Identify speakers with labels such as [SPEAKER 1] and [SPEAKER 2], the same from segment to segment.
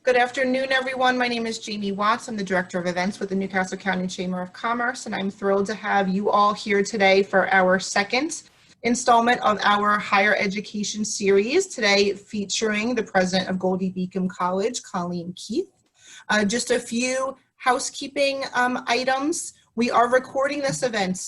[SPEAKER 1] Good afternoon, everyone. My name is Jamie Watts. I'm the Director of Events with the Newcastle County Chamber of Commerce, and I'm thrilled to have you all here today for our second installment of our higher education series, today featuring the president of Goldey-Beacom College, Colleen Keith. Just a few housekeeping items. We are recording this event,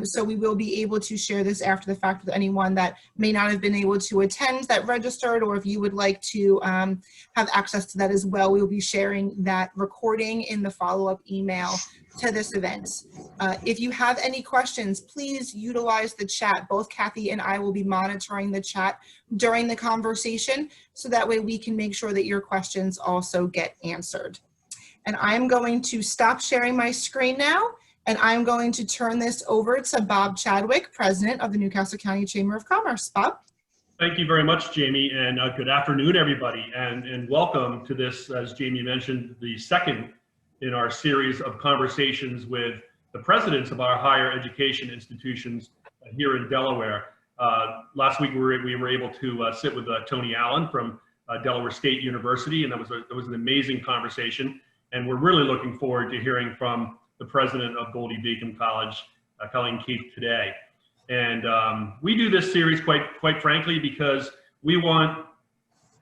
[SPEAKER 1] so we will be able to share this after the fact with anyone that may not have been able to attend that registered, or if you would like to have access to that as well, we will be sharing that recording in the follow-up email to this event. If you have any questions, please utilize the chat. Both Kathy and I will be monitoring the chat during the conversation, so that way we can make sure that your questions also get answered. And I'm going to stop sharing my screen now, and I'm going to turn this over to Bob Chadwick, President of the Newcastle County Chamber of Commerce. Bob?
[SPEAKER 2] Thank you very much, Jamie, and good afternoon, everybody, and welcome to this, as Jamie mentioned, the second in our series of conversations with the presidents of our higher education institutions here in Delaware. Last week we were able to sit with Tony Allen from Delaware State University, and that was an amazing conversation. And we're really looking forward to hearing from the president of Goldey-Beacom College, Colleen Keith, today. And we do this series quite frankly because we want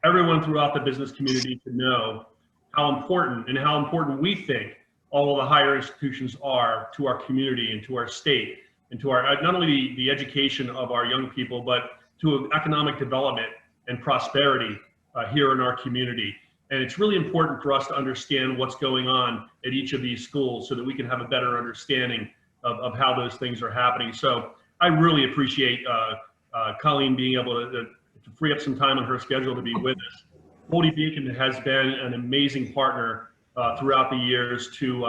[SPEAKER 2] everyone throughout the business community to know how important we think all of the higher institutions are to our community and to our state and to our not only the education of our young people, but to economic development and prosperity here in our community. And it's really important for us to understand what's going on at each of these schools so that we can have a better understanding of how those things are happening. So I really appreciate Colleen being able to free up some time on her schedule to be with us. Goldey-Beacom has been an amazing partner throughout the years to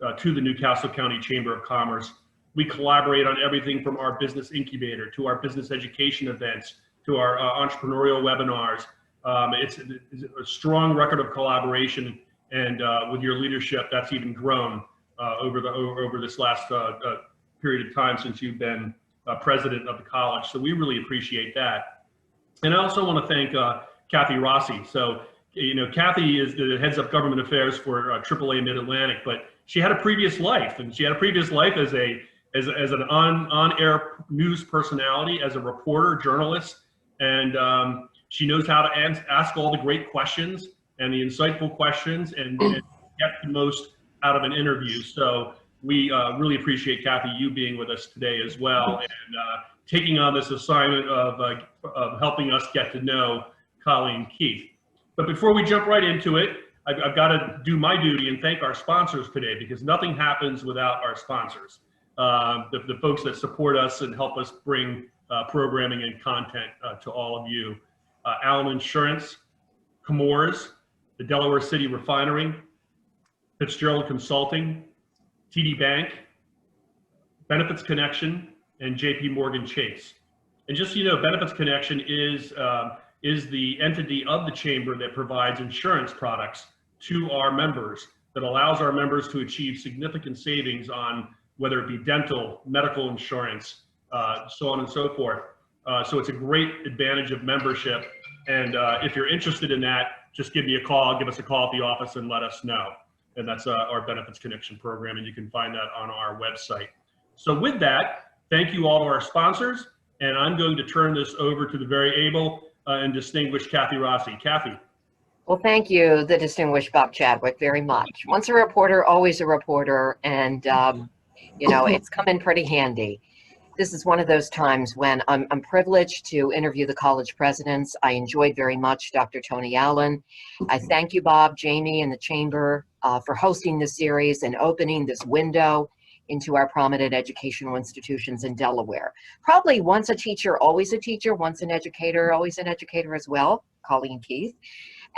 [SPEAKER 2] the Newcastle County Chamber of Commerce. We collaborate on everything from our business incubator to our business education events to our entrepreneurial webinars. It's a strong record of collaboration, and with your leadership, that's even grown over this last period of time since you've been president of the college. So we really appreciate that. And I also want to thank Kathy Rossi. So, you know, Kathy is the heads of government affairs for AAA Mid-Atlantic, but she had a previous life, and she had a previous life as an on-air news personality, as a reporter, journalist, and she knows how to ask all the great questions and the insightful questions and get the most out of an interview. So we really appreciate, Kathy, you being with us today as well, and taking on this assignment of helping us get to know Colleen Keith. But before we jump right into it, I've got to do my duty and thank our sponsors today, because nothing happens without our sponsors, the folks that support us and help us bring programming and content to all of you. Allen Insurance, Chemours, the Delaware City Refinery, Fitzgerald Consulting, TD Bank, Benefits Connection, and JP Morgan Chase. And just so you know, Benefits Connection is the entity of the chamber that provides insurance products to our members, that allows our members to achieve significant savings on whether it be dental, medical insurance, so on and so forth. So it's a great advantage of membership. And if you're interested in that, just give me a call, give us a call at the office and let us know. And that's our Benefits Connection program, and you can find that on our website. So with that, thank you all to our sponsors, and I'm going to turn this over to the very able and distinguished Kathy Rossi. Kathy.
[SPEAKER 3] Well, thank you, the distinguished Bob Chadwick, very much. Once a reporter, always a reporter, and you know, it's come in pretty handy. This is one of those times when I'm privileged to interview the college presidents. I enjoyed very much Dr. Tony Allen. I thank you, Bob, Jamie, and the Chamber for hosting this series and opening this window into our prominent educational institutions in Delaware. Probably once a teacher, always a teacher, once an educator, always an educator as well, Colleen Keith.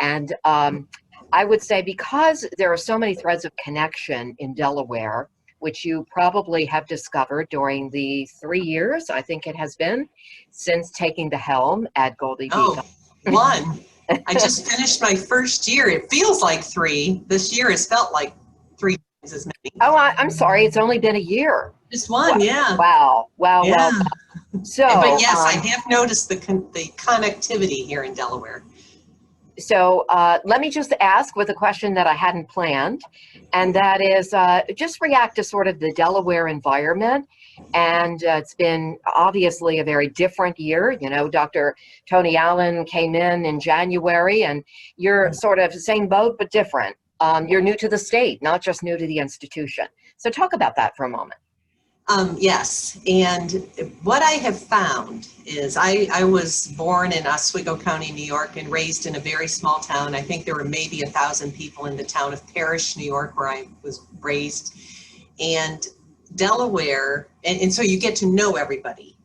[SPEAKER 3] And I would say, because there are so many threads of connection in Delaware, which you probably have discovered during the 3 years, I think it has been, since taking the helm at Goldey-Beacom.
[SPEAKER 4] Oh, one. I just finished my first year. It feels like 3. This year has felt like 3 times as many.
[SPEAKER 3] Oh, I'm sorry. It's only been a year.
[SPEAKER 4] Just one, yeah.
[SPEAKER 3] Wow. Wow.
[SPEAKER 4] Yeah.
[SPEAKER 3] Well, so,
[SPEAKER 4] but yes, I have noticed the connectivity here in Delaware.
[SPEAKER 3] So let me just ask with a question that I hadn't planned, and that is just react to sort of the Delaware environment. And it's been obviously a very different year. You know, Dr. Tony Allen came in January, and you're sort of same boat, but different. You're new to the state, not just new to the institution. So talk about that for a moment.
[SPEAKER 4] Yes, and what I have found is I was born in Oswego County, New York, and raised in a very small town. I think there were maybe 1,000 people in the town of Parrish, New York, where I was raised. And Delaware, and so you get to know everybody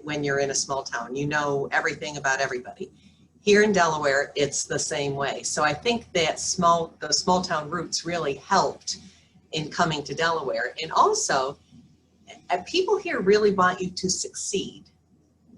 [SPEAKER 4] when you're in a small town. You know everything about everybody. Here in Delaware, it's the same way. So I think that the small town roots really helped in coming to Delaware. And also, people here really want you to succeed.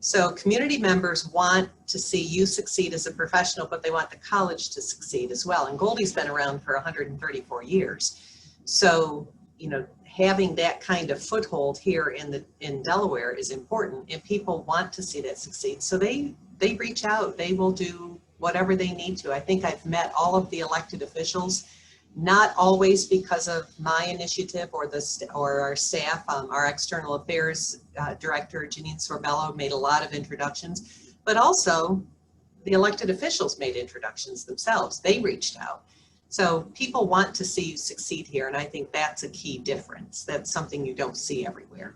[SPEAKER 4] So community members want to see you succeed as a professional, but they want the college to succeed as well. And Goldey's been around for 134 years. So, you know, having that kind of foothold here in Delaware is important, and people want to see that succeed. So they reach out, they will do whatever they need to. I think I've met all of the elected officials, not always because of my initiative or our staff. Our external affairs director, Janine Sorbello, made a lot of introductions, but also the elected officials made introductions themselves. They reached out. So people want to see you succeed here, and I think that's a key difference. That's something you don't see everywhere.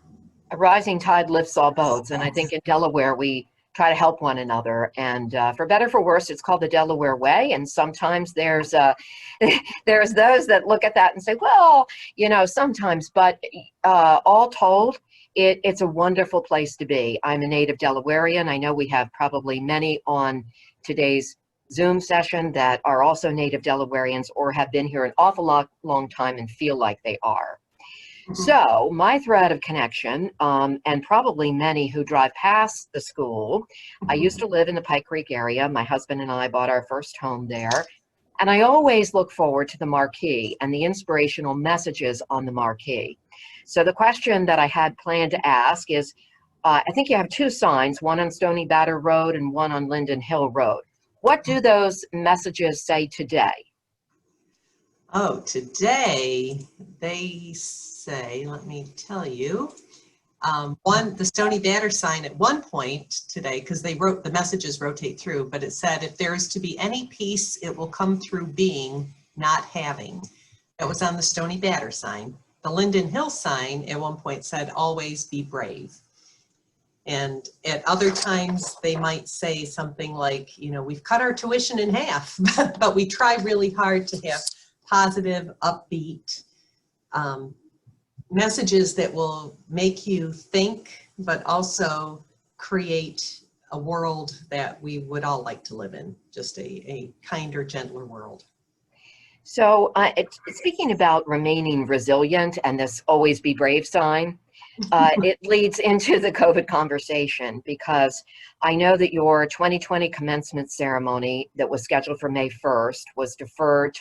[SPEAKER 3] A rising tide lifts all boats, and I think in Delaware we try to help one another, and for better or for worse, it's called the Delaware way. And sometimes there's those that look at that and say, well, you know, sometimes, but all told, it's a wonderful place to be. I'm a native Delawarean. I know we have probably many on today's Zoom session that are also native Delawareans or have been here an awful long time and feel like they are. So my thread of connection, and probably many who drive past the school, I used to live in the Pike Creek area. My husband and I bought our first home there. And I always look forward to the marquee and the inspirational messages on the marquee. So the question that I had planned to ask is, I think you have two signs, one on Stony Batter Road and one on Linden Hill Road. What do those messages say today?
[SPEAKER 4] Oh, today they say, let me tell you, the Stony Batter sign at one point today, because the messages rotate through, but it said, if there is to be any peace, it will come through being, not having. That was on the Stony Batter sign. The Linden Hill sign at one point said, always be brave. And at other times they might say something like, you know, we've cut our tuition in half, but we try really hard to have positive, upbeat messages that will make you think, but also create a world that we would all like to live in, just a kinder, gentler world.
[SPEAKER 3] So speaking about remaining resilient and this always be brave sign, it leads into the COVID conversation, because I know that your 2020 commencement ceremony that was scheduled for May 1st was deferred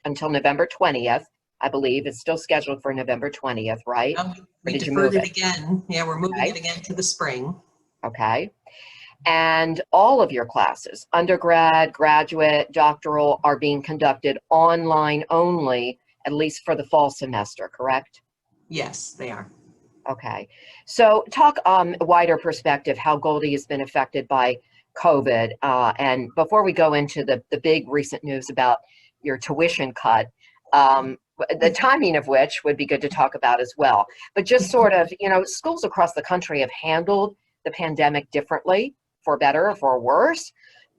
[SPEAKER 3] until November 20th. I believe it's still scheduled for November 20th, right?
[SPEAKER 4] We deferred it again. Yeah, we're moving it again to the spring.
[SPEAKER 3] Okay. And all of your classes, undergrad, graduate, doctoral, are being conducted online only, at least for the fall semester, correct?
[SPEAKER 4] Yes, they are.
[SPEAKER 3] Okay. So talk wider perspective, how Goldey has been affected by COVID. And before we go into the big recent news about your tuition cut, the timing of which would be good to talk about as well. But just sort of, you know, schools across the country have handled the pandemic differently, for better or for worse.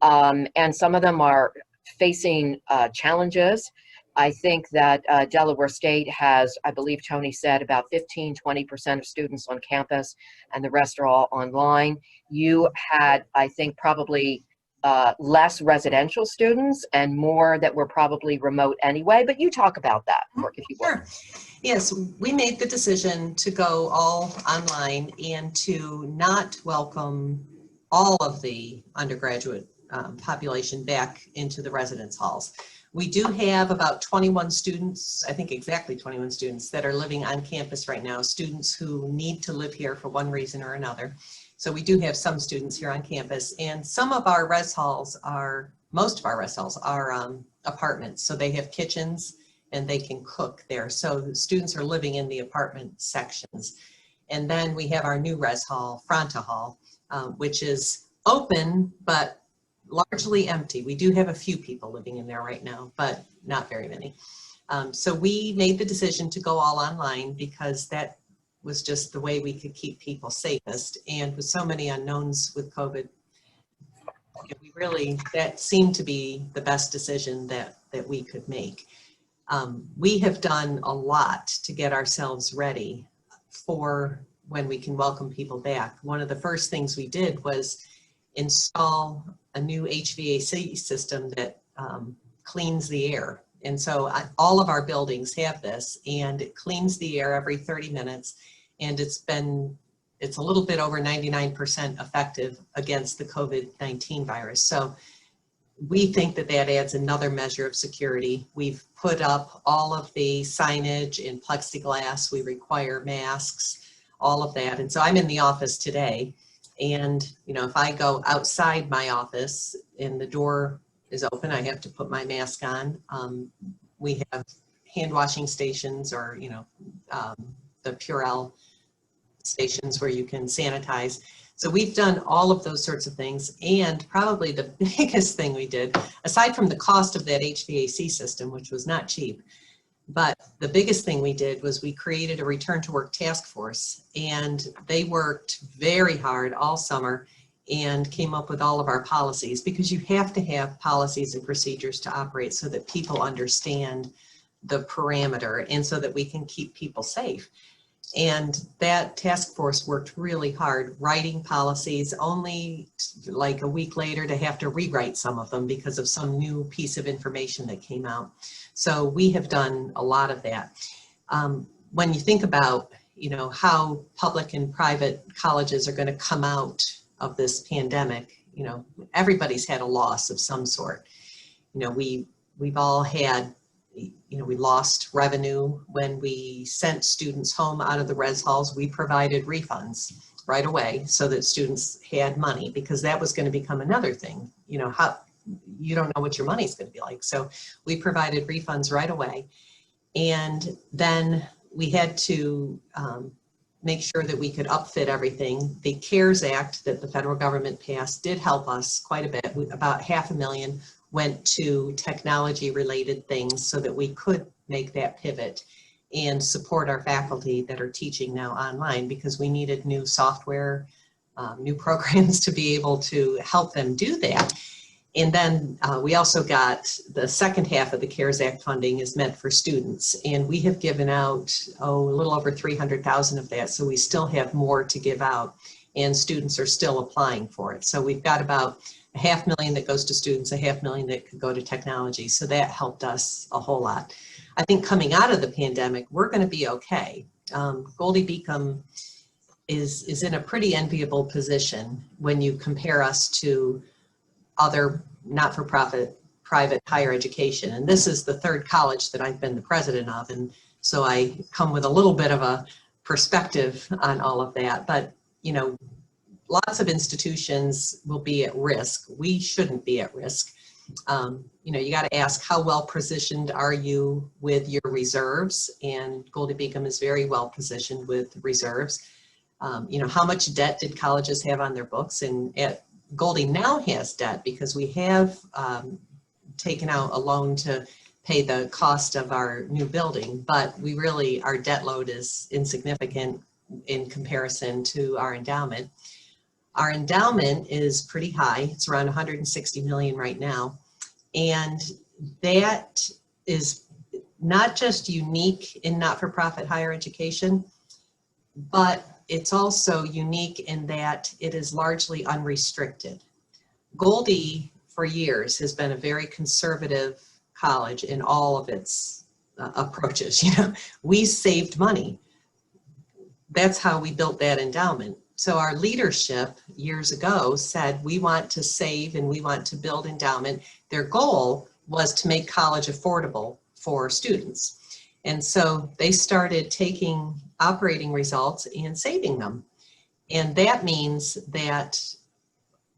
[SPEAKER 3] And some of them are facing challenges. I think that Delaware State has, I believe Tony said, about 15–20% of students on campus, and the rest are all online. You had, I think, probably less residential students and more that were probably remote anyway, but you talk about that, if you
[SPEAKER 4] would. Sure. Yes, we made the decision to go all online and to not welcome all of the undergraduate population back into the residence halls. We do have about 21 students, I think exactly 21 students, that are living on campus right now, students who need to live here for one reason or another. So we do have some students here on campus, and some of our res halls are most of our rest halls are apartments. So they have kitchens and they can cook there. So the students are living in the apartment sections. And then we have our new res hall, Fronta Hall, which is open, but largely empty. We do have a few people living in there right now, but not very many. So we made the decision to go all online because that was just the way we could keep people safest. And with so many unknowns with COVID, that seemed to be the best decision that we could make. We have done a lot to get ourselves ready for when we can welcome people back. One of the first things we did was install a new HVAC system that cleans the air. And so all of our buildings have this, and it cleans the air every 30 minutes. And it's a little bit over 99% effective against the COVID-19 virus. So we think that that adds another measure of security. We've put up all of the signage in plexiglass. We require masks, all of that. And so I'm in the office today. And, you know, if I go outside my office and the door is open, I have to put my mask on. We have hand washing stations, or, you know, the Purell stations where you can sanitize. So we've done all of those sorts of things. And probably the biggest thing we did, aside from the cost of that HVAC system, which was not cheap, but the biggest thing we did was we created a return to work task force, and they worked very hard all summer and came up with all of our policies, because you have to have policies and procedures to operate so that people understand the parameter and so that we can keep people safe. And that task force worked really hard writing policies, only like a week later to have to rewrite some of them because of some new piece of information that came out. So we have done a lot of that. When you think about, you know, how public and private colleges are going to come out of this pandemic, you know, everybody's had a loss of some sort. You know, we've all had, you know, we lost revenue when we sent students home out of the res halls. We provided refunds right away so that students had money, because that was going to become another thing. You know, how you don't know what your money's going to be like. So we provided refunds right away. And then we had to make sure that we could upfit everything. The CARES Act that the federal government passed did help us quite a bit. About $500,000 went to technology related things so that we could make that pivot and support our faculty that are teaching now online, because we needed new software, new programs to be able to help them do that. And then we also got the second half of the CARES Act funding is meant for students. And we have given out, a little over 300,000 of that. So we still have more to give out, and students are still applying for it. So we've got about $500,000 that goes to students, $500,000 that could go to technology. So that helped us a whole lot. I think coming out of the pandemic, we're going to be okay. Goldey-Beacom is in a pretty enviable position when you compare us to other not-for-profit private higher education. And this is the third college that I've been the president of. And so I come with a little bit of a perspective on all of that. But, you know, lots of institutions will be at risk. We shouldn't be at risk. You know, you got to ask, how well positioned are you with your reserves? And Goldey-Beacom is very well positioned with reserves. You know, how much debt did colleges have on their books? And at Goldey now has debt because we have taken out a loan to pay the cost of our new building, but we really, our debt load is insignificant in comparison to our endowment. Our endowment is pretty high. It's around 160 million right now. And that is not just unique in not-for-profit higher education, but it's also unique in that it is largely unrestricted. Goldey for years has been a very conservative college in all of its approaches. You know, we saved money. That's how we built that endowment. So our leadership years ago said, we want to save and we want to build endowment. Their goal was to make college affordable for students. And so they started taking operating results and saving them. And that means that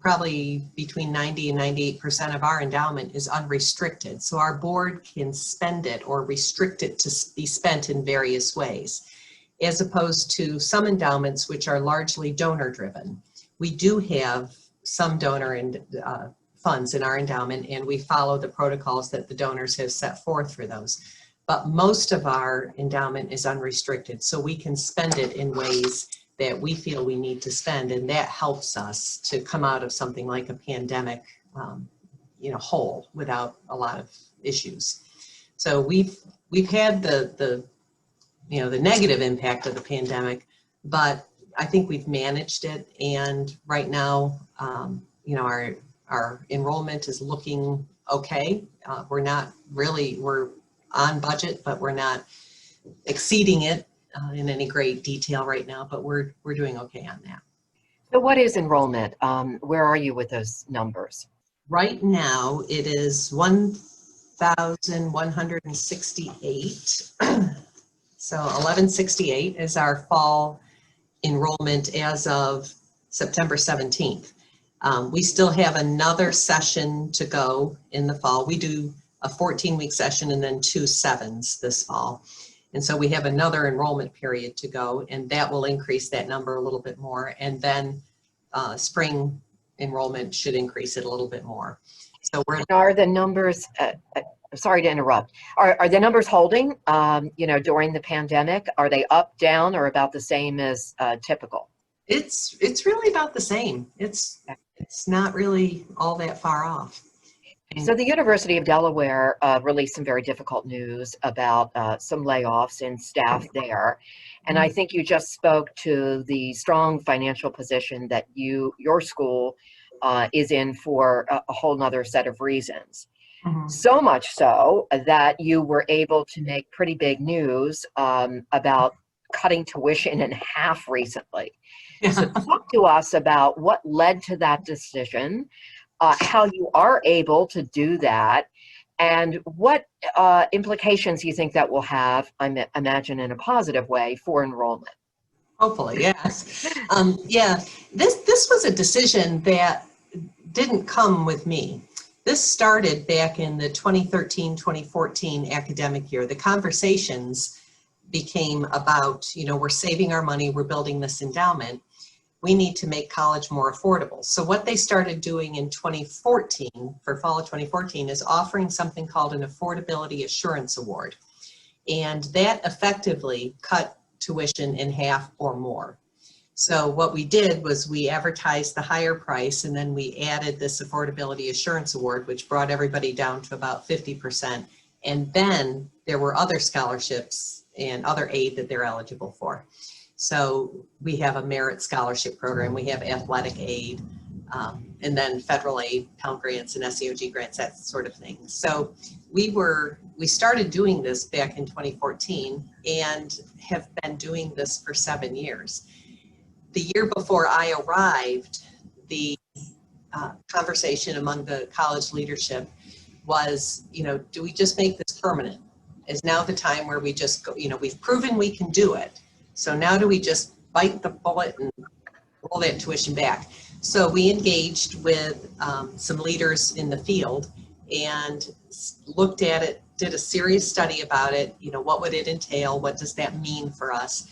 [SPEAKER 4] probably between 90 and 98% of our endowment is unrestricted. So our board can spend it or restrict it to be spent in various ways, as opposed to some endowments which are largely donor driven. We do have some donor funds in our endowment, and we follow the protocols that the donors have set forth for those. But most of our endowment is unrestricted, so we can spend it in ways that we feel we need to spend, and that helps us to come out of something like a pandemic, whole without a lot of issues. So we've had the negative impact of the pandemic, but I think we've managed it, and right now, our enrollment is looking okay. We're on budget, but we're not exceeding it in any great detail right now, but we're doing okay on that.
[SPEAKER 3] So what is enrollment? Where are you with those numbers?
[SPEAKER 4] Right now, it is 1,168. So 1168 is our fall enrollment as of September 17th. We still have another session to go in the fall. We do a 14-week session and then 2 7s this fall. And so we have another enrollment period to go, and that will increase that number a little bit more. And then spring enrollment should increase it a little bit more. So
[SPEAKER 3] are the numbers, sorry to interrupt, are the numbers holding, during the pandemic? Are they up, down, or about the same as typical?
[SPEAKER 4] It's really about the same. It's not really all that far off.
[SPEAKER 3] So the University of Delaware released some very difficult news about some layoffs in staff there. And I think you just spoke to the strong financial position that your school is in for a whole nother set of reasons.
[SPEAKER 4] Mm-hmm.
[SPEAKER 3] So much so that you were able to make pretty big news about cutting tuition in half recently.
[SPEAKER 4] Yeah.
[SPEAKER 3] So talk to us about what led to that decision, how you are able to do that, and what implications you think that will have, I imagine in a positive way, for enrollment.
[SPEAKER 4] Hopefully, yes. This was a decision that didn't come with me. This started back in the 2013-2014 academic year. The conversations became about, we're saving our money, we're building this endowment. We need to make college more affordable. So what they started doing in 2014, for fall of 2014, is offering something called an Affordability Assurance Award. And that effectively cut tuition in half or more. So what we did was we advertised the higher price, and then we added this Affordability Assurance Award, which brought everybody down to about 50%. And then there were other scholarships and other aid that they're eligible for. So we have a merit scholarship program, we have athletic aid, and then federal aid, Pell Grants and SEOG grants, that sort of thing. So we started doing this back in 2014 and have been doing this for 7 years. The year before I arrived, the conversation among the college leadership was, do we just make this permanent? Is now the time where we just go, we've proven we can do it. So now do we just bite the bullet and roll that tuition back? So we engaged with some leaders in the field and looked at it, did a serious study about it. What would it entail? What does that mean for us?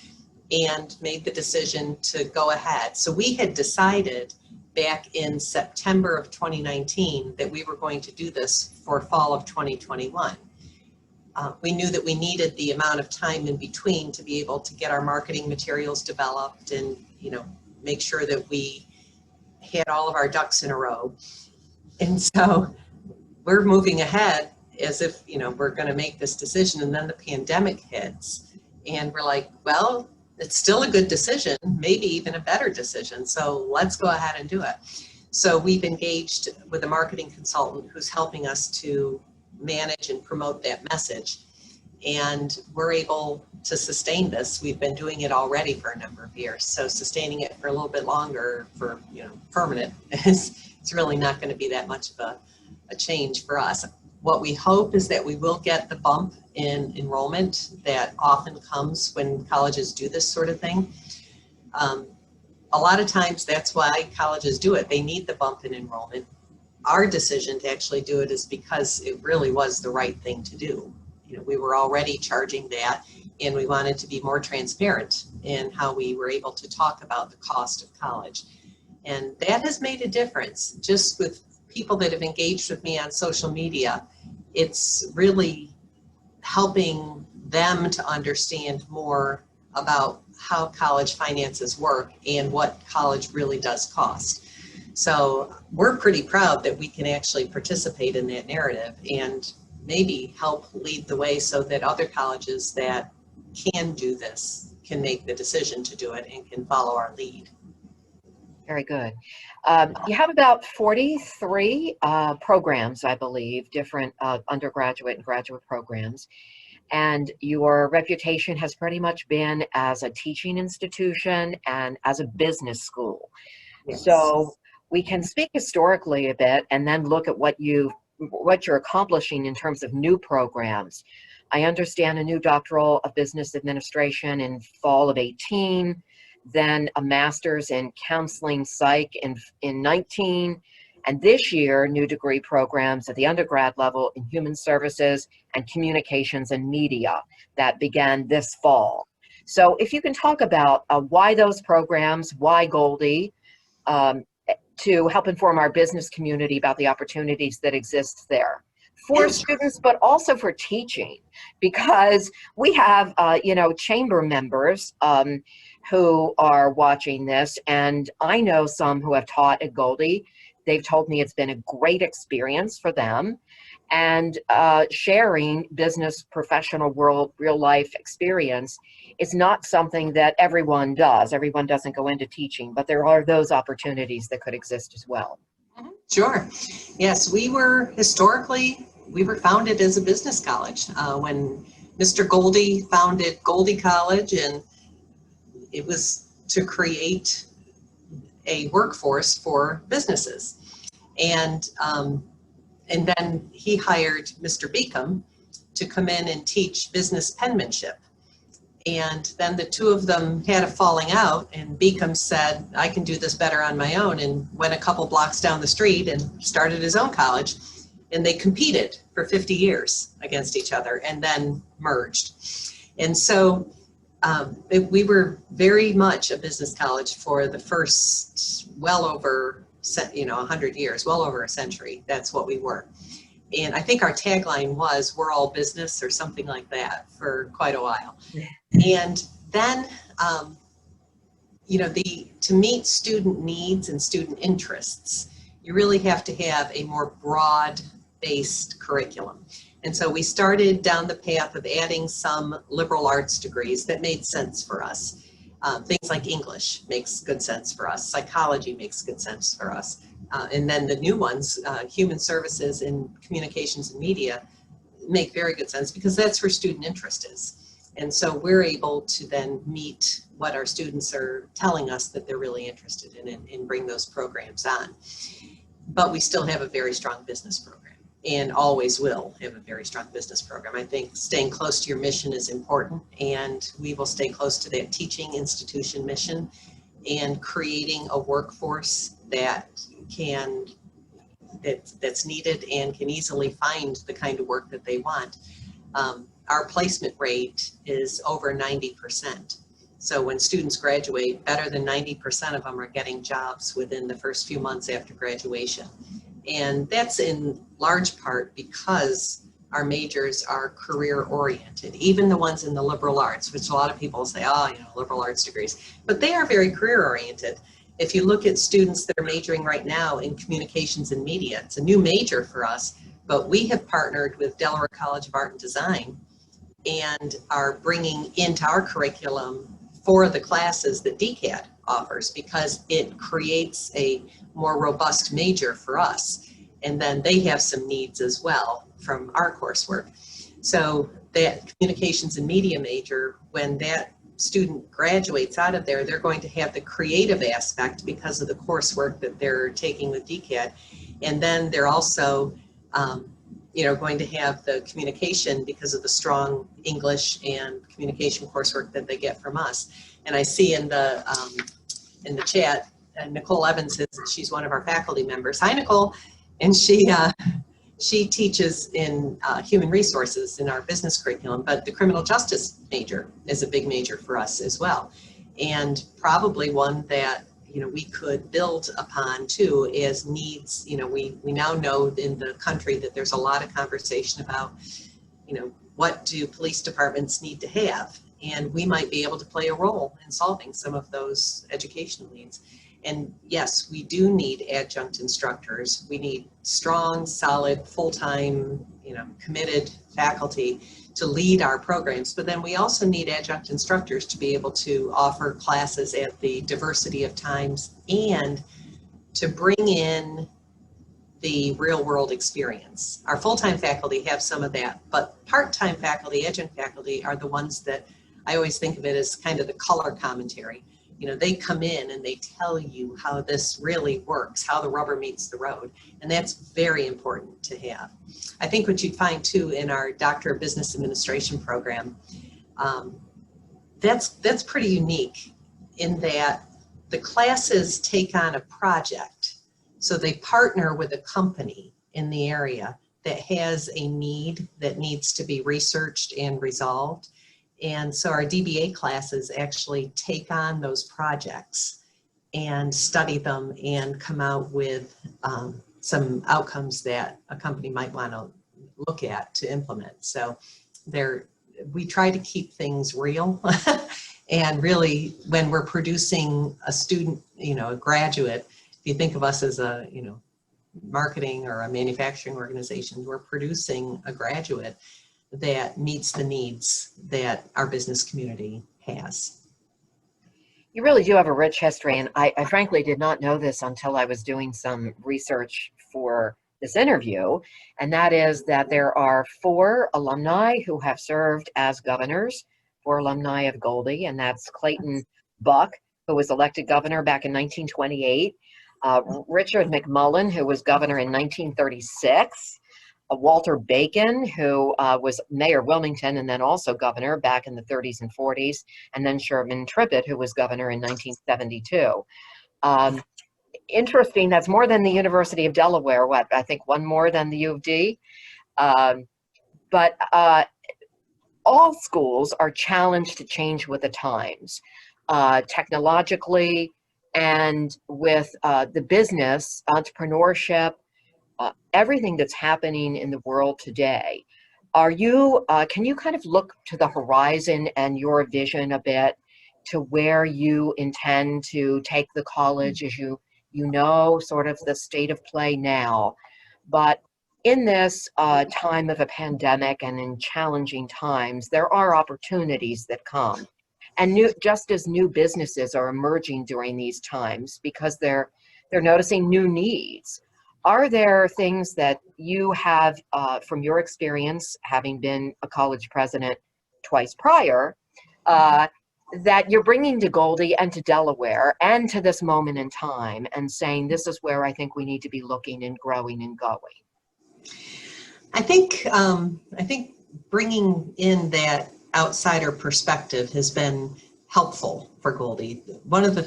[SPEAKER 4] And made the decision to go ahead. So we had decided back in September of 2019 that we were going to do this for fall of 2021. We knew that we needed the amount of time in between to be able to get our marketing materials developed and, make sure that we had all of our ducks in a row. And so we're moving ahead as if, we're going to make this decision, and then the pandemic hits and we're like, well, it's still a good decision, maybe even a better decision. So let's go ahead and do it. So we've engaged with a marketing consultant who's helping us to manage and promote that message. And we're able to sustain this. We've been doing it already for a number of years. So sustaining it for a little bit longer for, permanent, it's really not going to be that much of a change for us. What we hope is that we will get the bump in enrollment that often comes when colleges do this sort of thing. a lot of times that's why colleges do it. They need the bump in enrollment. Our decision to actually do it is because it really was the right thing to do. You know, we were already charging that, and we wanted to be more transparent in how we were able to talk about the cost of college. And that has made a difference. Just with people that have engaged with me on social media, it's really helping them to understand more about how college finances work and what college really does cost. So we're pretty proud that we can actually participate in that narrative and maybe help lead the way so that other colleges that can do this can make the decision to do it and can follow our lead.
[SPEAKER 3] Very good. You have about 43 programs, I believe, different undergraduate and graduate programs. And your reputation has pretty much been as a teaching institution and as a business school.
[SPEAKER 4] Yes.
[SPEAKER 3] So we can speak historically a bit and then look at what you're accomplishing in terms of new programs. I understand a new doctoral of business administration in fall of 18, then a master's in counseling psych in 19, and this year, new degree programs at the undergrad level in human services and communications and media that began this fall. So if you can talk about why those programs, why Goldey, to help inform our business community about the opportunities that exist there for students, but also for teaching, because we have, chamber members who are watching this, and I know some who have taught at Goldey. They've told me it's been a great experience for them, and sharing business, professional world, real life experience is not something that everyone does. Everyone doesn't go into teaching, but there are those opportunities that could exist as well.
[SPEAKER 4] Sure. Yes, we were founded as a business college. When Mr. Goldey founded Goldey College, and it was to create a workforce for businesses. And then he hired Mr. Beacom to come in and teach business penmanship. And then the two of them had a falling out, and Beacom said, I can do this better on my own, and went a couple blocks down the street and started his own college. And they competed for 50 years against each other and then merged. And so we were very much a business college for the first well over 100 years, well over a century. That's what we were. And I think our tagline was, we're all business, or something like that, for quite a while. And then, to meet student needs and student interests, you really have to have a more broad-based curriculum. And so we started down the path of adding some liberal arts degrees that made sense for us. Things like English makes good sense for us. Psychology makes good sense for us. And then the new ones, human services and communications and media, make very good sense because that's where student interest is. And so we're able to then meet what our students are telling us that they're really interested in and bring those programs on. But we still have a very strong business program, and always will have a very strong business program. I think staying close to your mission is important, and we will stay close to that teaching institution mission and creating a workforce that's needed and can easily find the kind of work that they want. Our placement rate is over 90%. So when students graduate, better than 90% of them are getting jobs within the first few months after graduation. And that's in large part because our majors are career oriented, even the ones in the liberal arts, which a lot of people say, liberal arts degrees, but they are very career oriented. If you look at students that are majoring right now in communications and media, it's a new major for us, but we have partnered with Delaware College of Art and Design and are bringing into our curriculum for the classes that DCAD offers, because it creates a more robust major for us. And then they have some needs as well from our coursework. So that communications and media major, when that student graduates out of there, they're going to have the creative aspect because of the coursework that they're taking with DCAD. And then they're also going to have the communication because of the strong English and communication coursework that they get from us. And I see in the in the chat, Nicole Evans, she's one of our faculty members. Hi, Nicole. And she teaches in human resources in our business curriculum, but the criminal justice major is a big major for us as well. And probably one that, we could build upon too as needs. We now know in the country that there's a lot of conversation about, what do police departments need to have? And we might be able to play a role in solving some of those educational needs. And yes, we do need adjunct instructors. We need strong, solid, full-time, committed faculty to lead our programs. But then we also need adjunct instructors to be able to offer classes at the diversity of times and to bring in the real world experience. Our full-time faculty have some of that, but part-time faculty, adjunct faculty are the ones that I always think of it as kind of the color commentary. They come in and they tell you how this really works, how the rubber meets the road. And that's very important to have. I think what you'd find too in our Doctor of Business Administration program, that's pretty unique in that the classes take on a project. So they partner with a company in the area that has a need that needs to be researched and resolved. And so our DBA classes actually take on those projects and study them and come out with some outcomes that a company might want to look at to implement. So we try to keep things real. And really, when we're producing a student, a graduate, if you think of us as a, marketing or a manufacturing organization, we're producing a graduate that meets the needs that our business community has.
[SPEAKER 3] You really do have a rich history, and I frankly did not know this until I was doing some research for this interview, and that is that there are 4 alumni who have served as governors, 4 alumni of Goldey, and that's Clayton Buck, who was elected governor back in 1928, Richard McMullen, who was governor in 1936, Walter Bacon, who was mayor of Wilmington and then also governor back in the 30s and 40s, and then Sherman Tribbett, who was governor in 1972. Interesting, that's more than the University of Delaware, I think one more than the U of D. But all schools are challenged to change with the times, technologically and with the business, entrepreneurship, everything that's happening in the world today. Can you kind of look to the horizon and your vision a bit to where you intend to take the college as you sort of the state of play now, but in this time of a pandemic and in challenging times, there are opportunities that come. And just as new businesses are emerging during these times because they're noticing new needs, are there things that you have, from your experience, having been a college president twice prior, that you're bringing to Goldey and to Delaware and to this moment in time and saying, this is where I think we need to be looking and growing and going?
[SPEAKER 4] I think bringing in that outsider perspective has been helpful for Goldey. One of the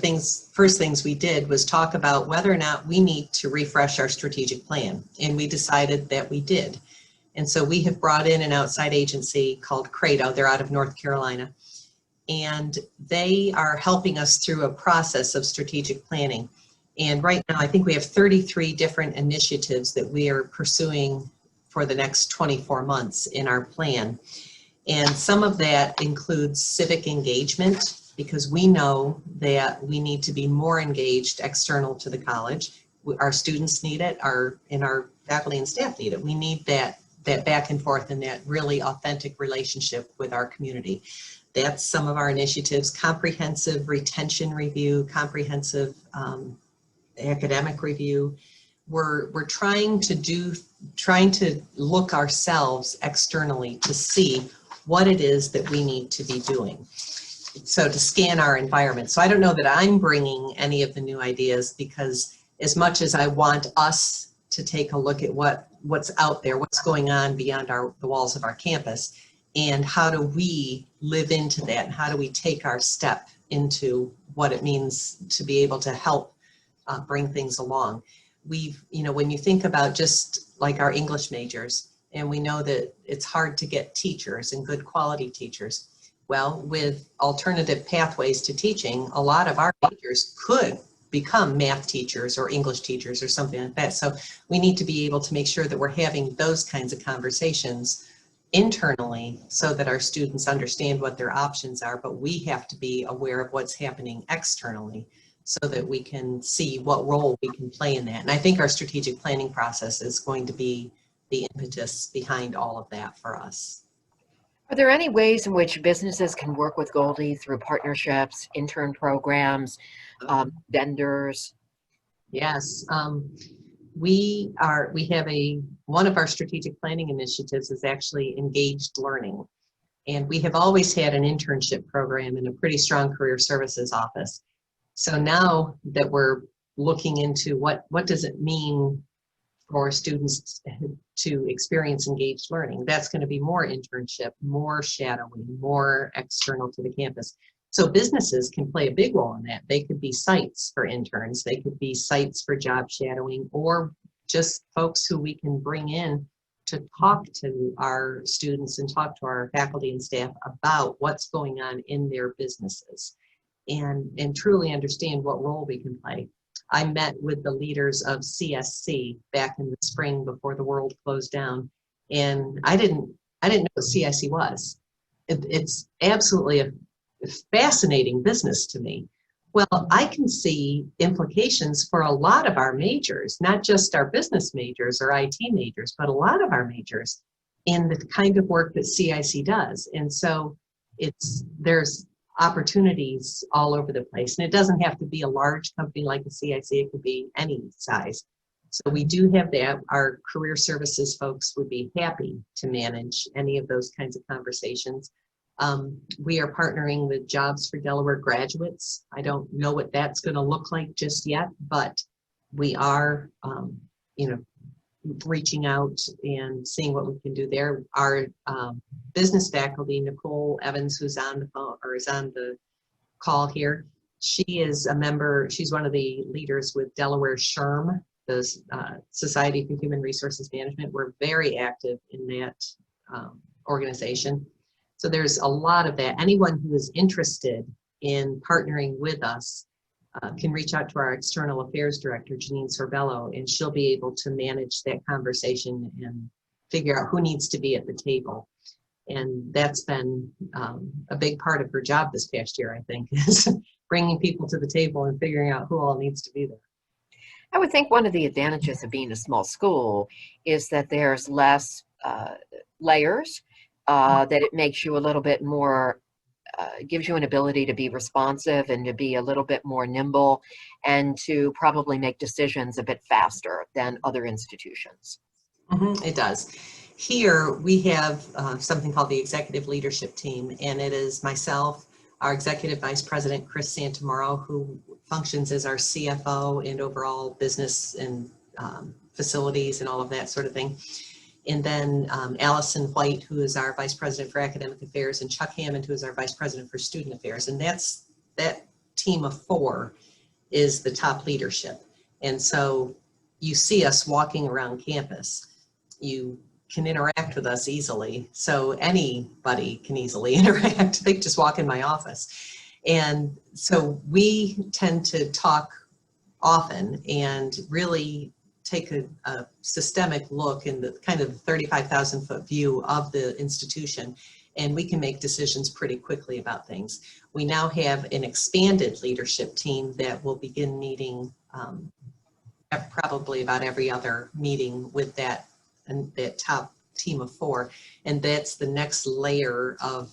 [SPEAKER 4] first things we did was talk about whether or not we need to refresh our strategic plan, and we decided that we did. And so we have brought in an outside agency called Credo. They're out of North Carolina, and they are helping us through a process of strategic planning. And right now, I think we have 33 different initiatives that we are pursuing for the next 24 months in our plan. And some of that includes civic engagement, because we know that we need to be more engaged external to the college. Our students need it, and our faculty and staff need it. We need that back and forth and that really authentic relationship with our community. That's some of our initiatives: comprehensive retention review, comprehensive academic review. We're trying to look ourselves externally to see what it is that we need to be doing. So to scan our environment. So I don't know that I'm bringing any of the new ideas, because as much as I want us to take a look at what's out there, what's going on beyond the walls of our campus, and how do we live into that, and how do we take our step into what it means to be able to help bring things along. When you think about just like our English majors, and we know that it's hard to get teachers and good quality teachers. Well, with alternative pathways to teaching, a lot of our majors could become math teachers or English teachers or something like that. So we need to be able to make sure that we're having those kinds of conversations internally so that our students understand what their options are, but we have to be aware of what's happening externally so that we can see what role we can play in that. And I think our strategic planning process is going to be the impetus behind all of that for us.
[SPEAKER 3] Are there any ways in which businesses can work with Goldey through partnerships, intern programs, vendors?
[SPEAKER 4] Yes, one of our strategic planning initiatives is actually engaged learning. And we have always had an internship program in a pretty strong career services office. So now that we're looking into what does it mean for students to experience engaged learning, that's going to be more internship, more shadowing, more external to the campus. So businesses can play a big role in that. They could be sites for interns, they could be sites for job shadowing, or just folks who we can bring in to talk to our students and talk to our faculty and staff about what's going on in their businesses and truly understand what role we can play. I met with the leaders of CSC back in the spring before the world closed down, and I didn't know what CIC was. It's absolutely a fascinating business to me. Well, I can see implications for a lot of our majors, not just our business majors or IT majors, but a lot of our majors in the kind of work that CIC does. And so there's opportunities all over the place. And it doesn't have to be a large company like a CIC, it could be any size. So we do have that. Our career services folks would be happy to manage any of those kinds of conversations. We are partnering with Jobs for Delaware Graduates. I don't know what that's going to look like just yet, but we are, reaching out and seeing what we can do there. Our business faculty, Nicole Evans, who's on the phone or is on the call here, she is a member. She's one of the leaders with Delaware SHRM, the Society for Human Resources Management. We're very active in that organization. So there's a lot of that. Anyone who is interested in partnering with us can reach out to our external affairs director, Janine Sorbello, and she'll be able to manage that conversation and figure out who needs to be at the table. And that's been a big part of her job this past year, I think, is bringing people to the table and figuring out who all needs to be there.
[SPEAKER 3] I would think one of the advantages of being a small school is that there's less layers, that it makes you a little bit more, gives you an ability to be responsive and to be a little bit more nimble and to probably make decisions a bit faster than other institutions.
[SPEAKER 4] It does. Here we have something called the Executive Leadership Team, and it is myself, our Executive Vice President, Chris Santamaro, who functions as our CFO and overall business and facilities and all of that sort of thing. And then Allison White, who is our Vice President for Academic Affairs, and Chuck Hammond, who is our Vice President for Student Affairs. And that team of 4 is the top leadership. And so you see us walking around campus. You can interact with us easily. So anybody can easily interact. They just walk in my office. And so we tend to talk often and really take a systemic look in the kind of 35,000 foot view of the institution, and we can make decisions pretty quickly about things. We now have an expanded leadership team that will begin meeting probably about every other meeting with that top team of 4, and that's the next layer of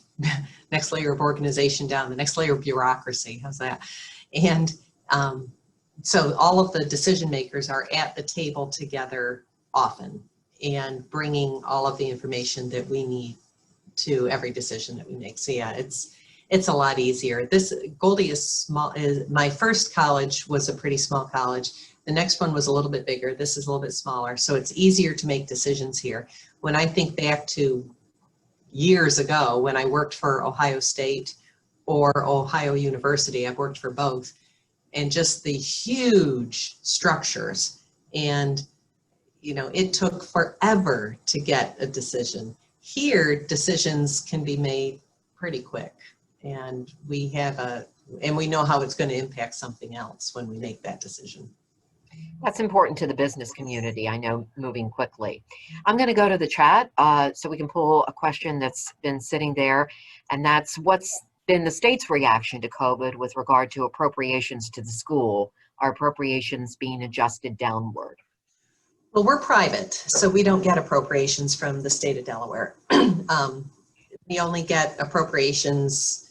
[SPEAKER 4] organization down, the next layer of bureaucracy. How's that? And so all of the decision makers are at the table together often and bringing all of the information that we need to every decision that we make. So yeah, it's a lot easier. Goldey is small. My first college was a pretty small college. The next one was a little bit bigger. This is a little bit smaller. So it's easier to make decisions here. When I think back to years ago when I worked for Ohio State or Ohio University. I've worked for both, and just the huge structures. And, you know, it took forever to get a decision. Here, decisions can be made pretty quick, and we know how it's going to impact something else when we make that decision.
[SPEAKER 3] That's important to the business community, I know, moving quickly. I'm going to go to the chat so we can pull a question that's been sitting there, and that's what's been the state's reaction to COVID with regard to appropriations to the school? Are appropriations being adjusted downward?
[SPEAKER 4] Well, we're private, so we don't get appropriations from the state of Delaware. We only get appropriations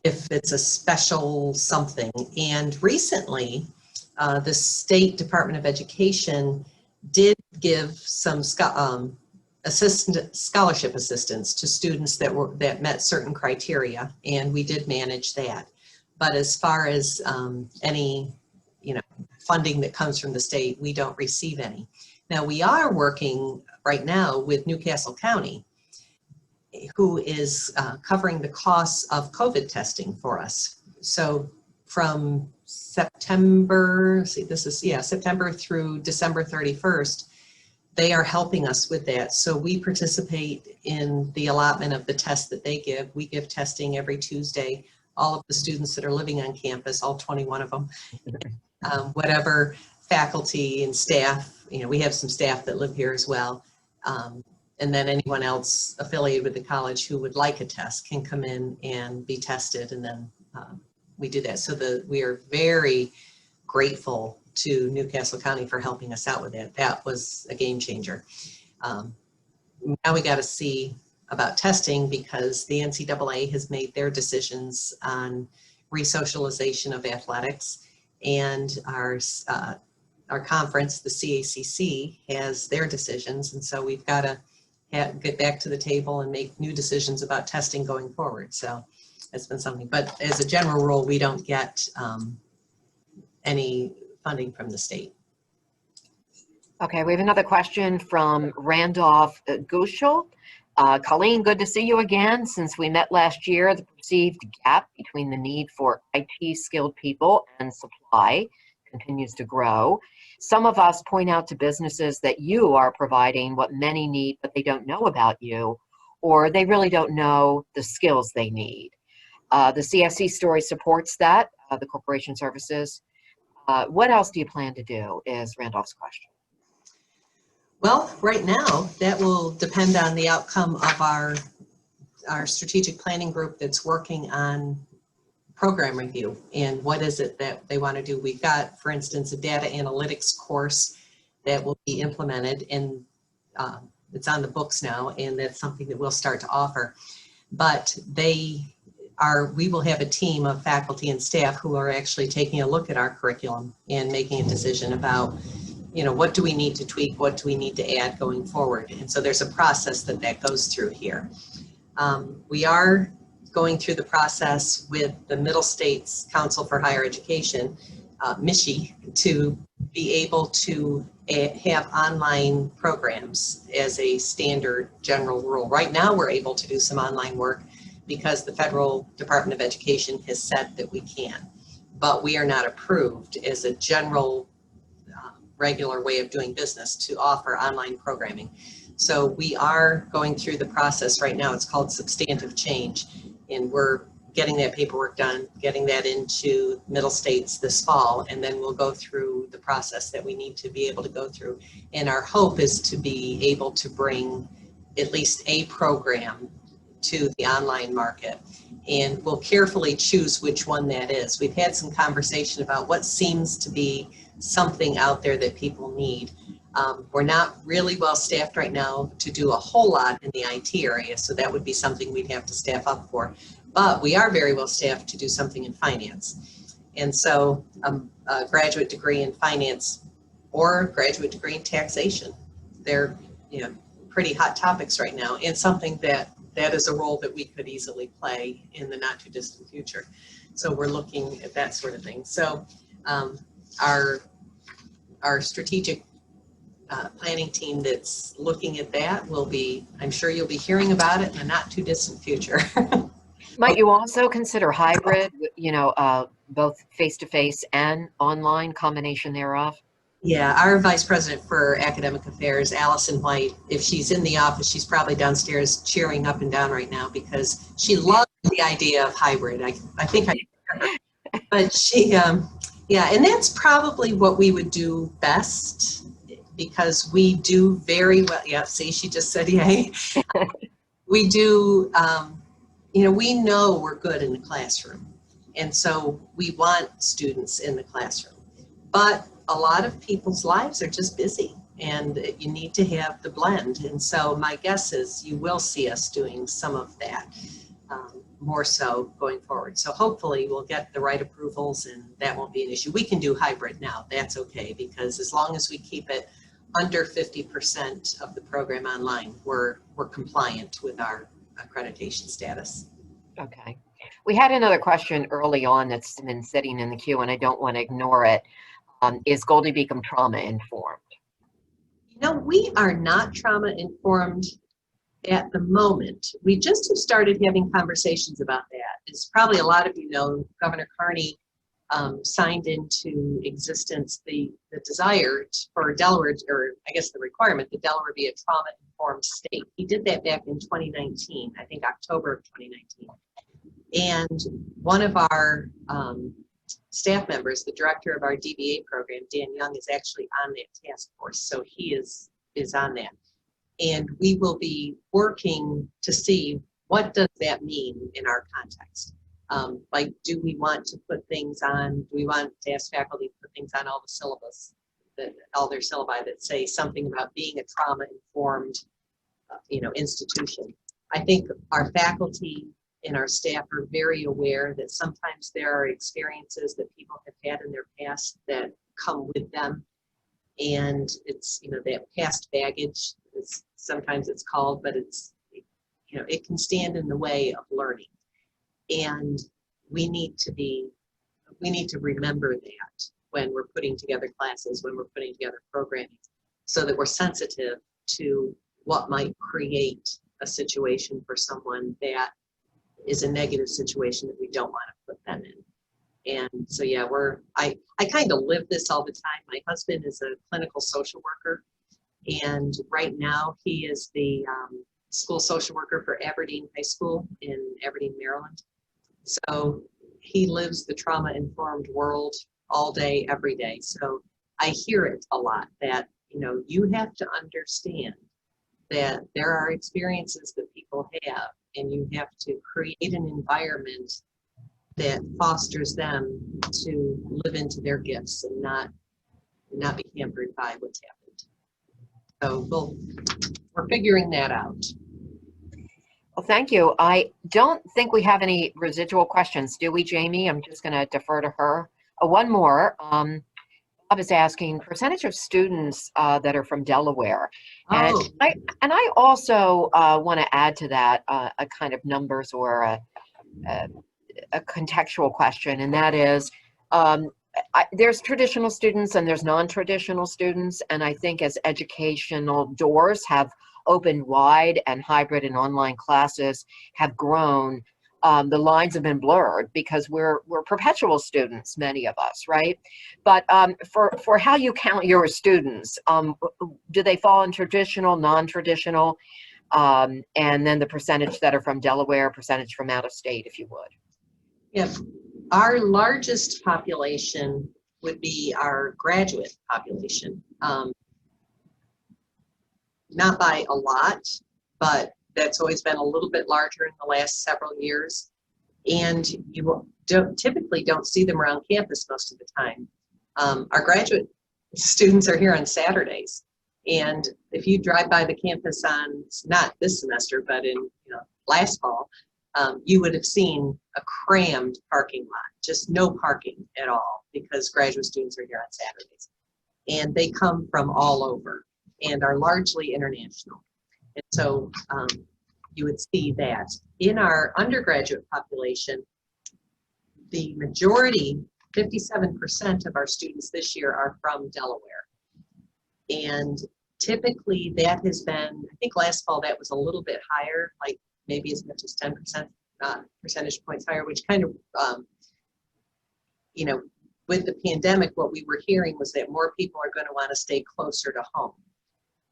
[SPEAKER 4] if it's a special something. And recently, the State Department of Education did give some scholarship assistance to students that met certain criteria, and we did manage that. But as far as any, you know, funding that comes from the state, we don't receive any. Now, we are working right now with Newcastle County, who is covering the costs of COVID testing for us. So from September, September through December 31st, they are helping us with that. So we participate in the allotment of the tests that they give. We give testing every Tuesday. All of the students that are living on campus, all 21 of them, whatever faculty and staff, you know, we have some staff that live here as well. And then anyone else affiliated with the college who would like a test can come in and be tested, and then we do that. So we are very grateful to Newcastle County for helping us out with that. That was a game changer. Now we got to see about testing, because the NCAA has made their decisions on resocialization of athletics, and our conference, the CACC, has their decisions, and so we've got to get back to the table and make new decisions about testing going forward. So that's been something, but as a general rule, we don't get any funding from the state.
[SPEAKER 3] Okay, we have another question from Randolph Gushel. Colleen, good to see you again. Since we met last year, the perceived gap between the need for IT skilled people and supply continues to grow. Some of us point out to businesses that you are providing what many need, but they don't know about you, or they really don't know the skills they need. The CSC story supports that, the corporation services. What else do you plan to do, is Randolph's question.
[SPEAKER 4] Well, right now, that will depend on the outcome of our strategic planning group that's working on program review and what is it that they want to do. We've got, for instance, a data analytics course that will be implemented, and it's on the books now, and that's something that we'll start to offer. But we will have a team of faculty and staff who are actually taking a look at our curriculum and making a decision about, you know, what do we need to tweak, what do we need to add going forward. And so there's a process that goes through here. We are going through the process with the Middle States Council for Higher Education, MISHI, to be able to have online programs as a standard general rule. Right now, we're able to do some online work because the Federal Department of Education has said that we can, but we are not approved as a general regular way of doing business to offer online programming. So we are going through the process right now. It's called substantive change, and we're getting that paperwork done, getting that into Middle States this fall, and then we'll go through the process that we need to be able to go through. And our hope is to be able to bring at least a program to the online market, and we'll carefully choose which one that is. We've had some conversation about what seems to be something out there that people need. We're not really well staffed right now to do a whole lot in the IT area, so that would be something we'd have to staff up for. But we are very well staffed to do something in finance. And so a graduate degree in finance or a graduate degree in taxation, they're, you know, pretty hot topics right now, and something that is a role that we could easily play in the not too distant future. So we're looking at that sort of thing. So our strategic planning team that's looking at that will be, I'm sure you'll be hearing about it in the not too distant future.
[SPEAKER 3] Might you also consider hybrid, both face-to-face and online, combination thereof?
[SPEAKER 4] Yeah, our Vice President for Academic Affairs, Allison White, if she's in the office, she's probably downstairs cheering up and down right now because she loves the idea of hybrid. I think but she, yeah, and that's probably what we would do best because we do very well. Yeah, see, she just said yay. We do, we know we're good in the classroom. And so we want students in the classroom. But a lot of people's lives are just busy and you need to have the blend. And so my guess is you will see us doing some of that more so going forward. So hopefully we'll get the right approvals and that won't be an issue. We can do hybrid now. That's okay because as long as we keep it under 50% of the program online, we're compliant with our accreditation status.
[SPEAKER 3] Okay. We had another question early on that's been sitting in the queue and I don't want to ignore it. Is Goldey-Beacom trauma informed?
[SPEAKER 4] We are not trauma informed at the moment. We just have started having conversations about that. As probably a lot of you know, Governor Carney signed into existence the desire for Delaware, or I guess the requirement that Delaware be a trauma-informed state. He did that back in 2019, I think October of 2019. And one of our staff members, the director of our DBA program, Dan Young, is actually on that task force. So he is on that. And we will be working to see what does that mean in our context. Like, do we want to put things on, do we want to ask faculty to put things on all the syllabus, all their syllabi that say something about being a trauma-informed, institution. I think our faculty and our staff are very aware that sometimes there are experiences that people have had in their past that come with them. And it's, that past baggage, sometimes it's called, but it's, it can stand in the way of learning. And we need to remember that when we're putting together classes, when we're putting together programming, so that we're sensitive to what might create a situation for someone that is a negative situation that we don't want to put them in. And so, yeah, I kind of live this all the time. My husband is a clinical social worker, and right now he is the school social worker for Aberdeen High School in Aberdeen, Maryland. So he lives the trauma-informed world all day, every day. So I hear it a lot that, you have to understand that there are experiences that people have, and you have to create an environment that fosters them to live into their gifts and not be hampered by what's happened. So we're figuring that out.
[SPEAKER 3] Well, thank you. I don't think we have any residual questions, do we, Jamie? I'm just going to defer to her. One more. Bob is asking percentage of students that are from Delaware. And I also want to add to that a kind of numbers or a contextual question, and that is there's traditional students and there's non-traditional students, and I think as educational doors have opened wide and hybrid and online classes have grown, the lines have been blurred because we're perpetual students, many of us, right? But for how you count your students, do they fall in traditional, non-traditional, and then the percentage that are from Delaware, percentage from out of state, if you would?
[SPEAKER 4] Yeah, our largest population would be our graduate population. Not by a lot, but that's always been a little bit larger in the last several years. And you typically don't see them around campus most of the time. Our graduate students are here on Saturdays. And if you drive by the campus on, not this semester, but in last fall, you would have seen a crammed parking lot, just no parking at all, because graduate students are here on Saturdays. And they come from all over and are largely international. And so you would see that. In our undergraduate population, the majority, 57% of our students this year are from Delaware. And typically that has been, I think last fall that was a little bit higher, like maybe as much as 10%. percentage points higher, which kind of, you know, with the pandemic, what we were hearing was that more people are going to want to stay closer to home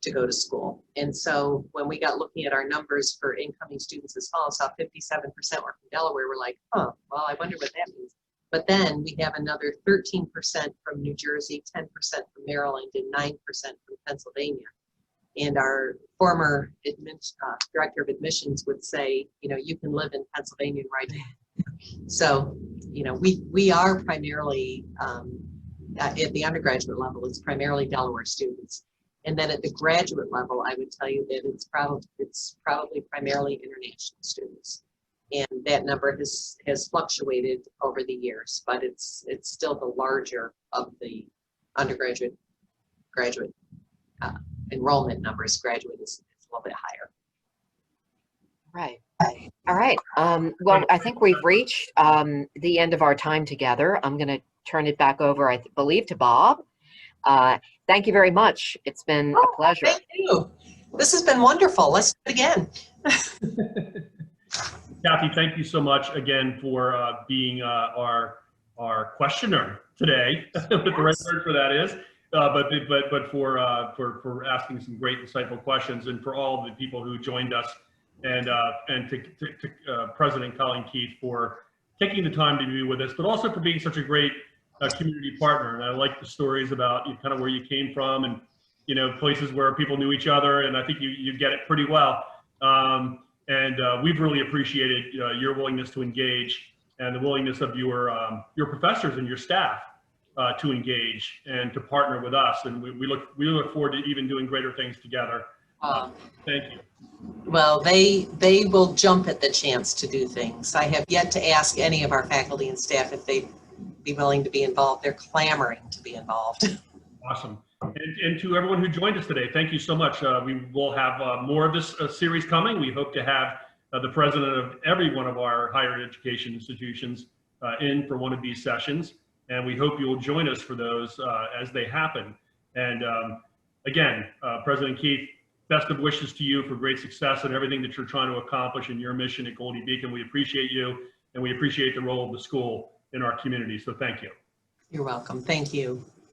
[SPEAKER 4] to go to school. And so when we got looking at our numbers for incoming students this fall, saw 57% were from Delaware. We're like, oh, well, I wonder what that means. But then we have another 13% from New Jersey, 10% from Maryland, and 9% from Pennsylvania. And our former director of admissions would say, you know, you can live in Pennsylvania right now. So, you know, we are primarily, at the undergraduate level, it's primarily Delaware students. And then at the graduate level, I would tell you that it's probably primarily international students. And that number has fluctuated over the years, but it's still the larger of the undergraduate, graduate enrollment numbers. Graduate is a little bit higher.
[SPEAKER 3] Right. All right. Well, I think we've reached the end of our time together. I'm going to turn it back over, I believe, to Bob. Thank you very much. It's been a pleasure.
[SPEAKER 4] Thank you. This has been wonderful. Let's do it again.
[SPEAKER 2] Kathy, thank you so much again for being our questioner today. What the right word for that is, but for asking some great insightful questions, and for all the people who joined us, and to President Colleen Keith for taking the time to be with us, but also for being such a great community partner. And I like the stories about kind of where you came from, and places where people knew each other, and I think you get it pretty well. We've really appreciated your willingness to engage, and the willingness of your professors and your staff to engage and to partner with us. And we look forward to even doing greater things together. Thank you.
[SPEAKER 4] Well, they will jump at the chance to do things. I have yet to ask any of our faculty and staff if they'd be willing to be involved. They're clamoring to be involved.
[SPEAKER 2] Awesome. And to everyone who joined us today, thank you so much. We will have more of this series coming. We hope to have the president of every one of our higher education institutions in for one of these sessions. And we hope you'll join us for those as they happen. And again, President Keith, best of wishes to you for great success and everything that you're trying to accomplish in your mission at Goldey-Beacom. We appreciate you, and we appreciate the role of the school in our community. So thank you.
[SPEAKER 4] You're welcome. Thank you.